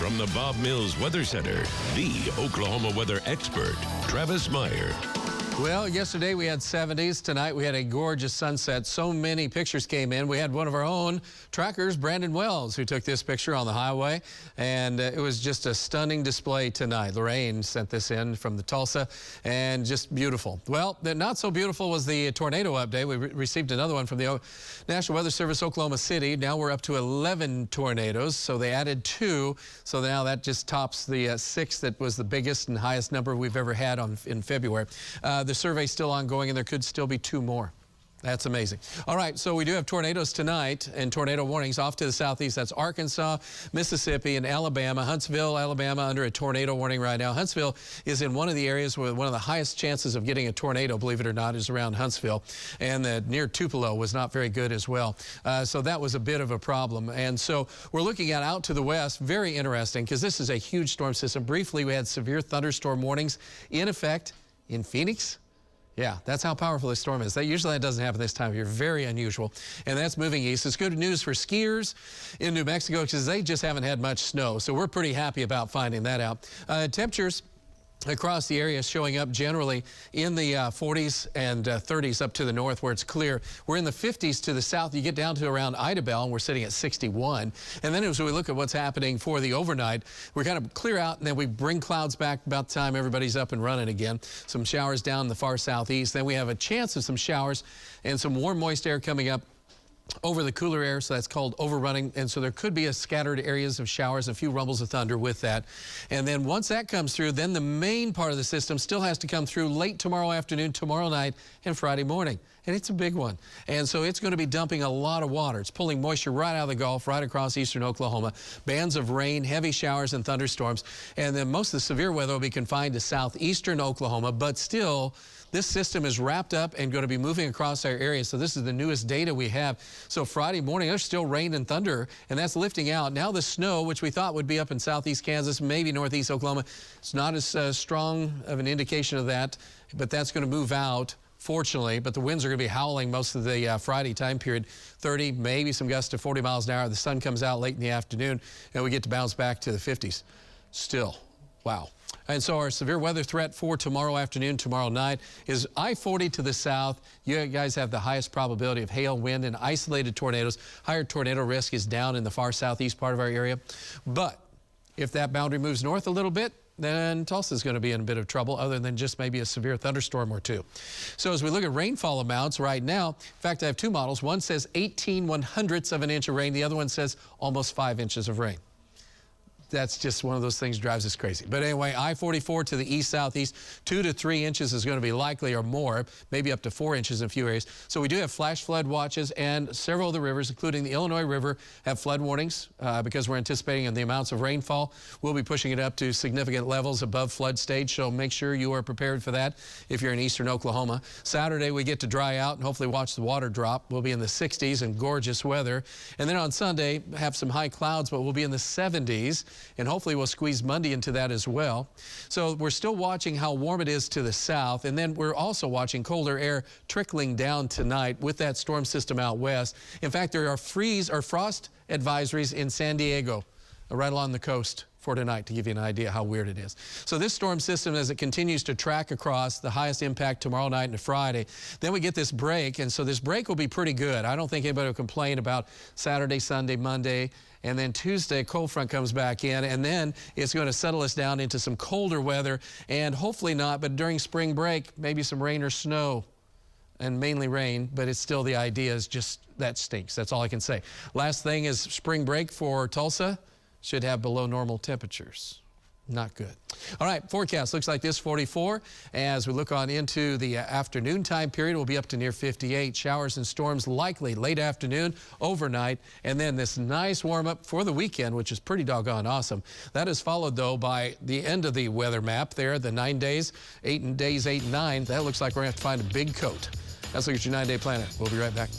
From the Bob Mills Weather Center, the Oklahoma weather expert, Travis Meyer. Well, yesterday we had 70s. Tonight we had a gorgeous sunset. So many pictures came in. We had one of our own trackers, Brandon Wells, who took this picture on the highway. And it was just a stunning display tonight. Lorraine sent this in from the Tulsa, and just beautiful. Well, not so beautiful was the tornado update. We received another one from the National Weather Service, Oklahoma City. Now we're up to 11 tornadoes. So they added 2. So now that just tops the 6 that was the biggest and highest number we've ever had in February. The survey's still ongoing, and there could still be 2 more. That's amazing. All right, so we do have tornadoes tonight and tornado warnings off to the southeast. That's Arkansas, Mississippi, and Alabama. Huntsville, Alabama, under a tornado warning right now. Huntsville is in one of the areas where one of the highest chances of getting a tornado, believe it or not, is around Huntsville. And near Tupelo was not very good as well. So that was a bit of a problem. And so we're looking at out to the west. Very interesting, because this is a huge storm system. Briefly, we had severe thunderstorm warnings in effect in Phoenix. Yeah, that's how powerful this storm is. Usually that doesn't happen this time of year. Very unusual. And that's moving east. It's good news for skiers in New Mexico, because they just haven't had much snow. So we're pretty happy about finding that out. Temperatures across the area showing up generally in the 40s and 30s up to the north where it's clear. We're in the 50s to the south. You get down to around Idabel, and we're sitting at 61. And then as we look at what's happening for the overnight, we're kind of clear out, and then we bring clouds back about the time everybody's up and running again. Some showers down in the far southeast. Then we have a chance of some showers and some warm, moist air coming up over the cooler air, so that's called overrunning, and so there could be scattered areas of showers, a few rumbles of thunder with that. And then once that comes through, then the main part of the system still has to come through late tomorrow afternoon, tomorrow night, and Friday morning. And it's a big one. And so it's going to be dumping a lot of water. It's pulling moisture right out of the Gulf, right across eastern Oklahoma. Bands of rain, heavy showers, and thunderstorms. And then most of the severe weather will be confined to southeastern Oklahoma, but still, this system is wrapped up and going to be moving across our area. So this is the newest data we have. So Friday morning, there's still rain and thunder, and that's lifting out. Now the snow, which we thought would be up in southeast Kansas, maybe northeast Oklahoma, it's not as strong of an indication of that, but that's going to move out, fortunately. But the winds are going to be howling most of the Friday time period, 30, maybe some gusts to 40 miles an hour. The sun comes out late in the afternoon, and we get to bounce back to the 50s. Still, wow. And so our severe weather threat for tomorrow afternoon, tomorrow night, is I-40 to the south. You guys have the highest probability of hail, wind, and isolated tornadoes. Higher tornado risk is down in the far southeast part of our area. But if that boundary moves north a little bit, then Tulsa's going to be in a bit of trouble, other than just maybe a severe thunderstorm or 2. So as we look at rainfall amounts right now, in fact, I have 2 models. One says 18/100ths of an inch of rain. The other one says almost 5 inches of rain. That's just one of those things drives us crazy. But anyway, I-44 to the east-southeast, 2 to 3 inches is going to be likely, or more, maybe up to 4 inches in a few areas. So we do have flash flood watches, and several of the rivers, including the Illinois River, have flood warnings because we're anticipating the amounts of rainfall. We'll be pushing it up to significant levels above flood stage, so make sure you are prepared for that if you're in eastern Oklahoma. Saturday, we get to dry out and hopefully watch the water drop. We'll be in the 60s and gorgeous weather. And then on Sunday, have some high clouds, but we'll be in the 70s. And hopefully we'll squeeze Monday into that as well. So we're still watching how warm it is to the south, and then we're also watching colder air trickling down tonight with that storm system out west. In fact, there are frost advisories in San Diego, right along the coast for tonight, to give you an idea how weird it is. So this storm system, as it continues to track across, the highest impact tomorrow night and Friday. Then we get this break, and so this break will be pretty good. I don't think anybody will complain about Saturday, Sunday, Monday, and then Tuesday, cold front comes back in, and then it's going to settle us down into some colder weather, and hopefully not, but during spring break, maybe some rain or snow, and mainly rain, but it's still, the idea is just, that stinks. That's all I can say. Last thing is spring break for Tulsa should have below normal temperatures. Not good. All right, forecast looks like this, 44. As we look on into the afternoon time period, we'll be up to near 58. Showers and storms likely late afternoon, overnight, and then this nice warm-up for the weekend, which is pretty doggone awesome. That is followed, though, by the end of the weather map there, the 9 days, 8 and 9. That looks like we're going to have to find a big coat. Let's look at your 9-day planet. We'll be right back.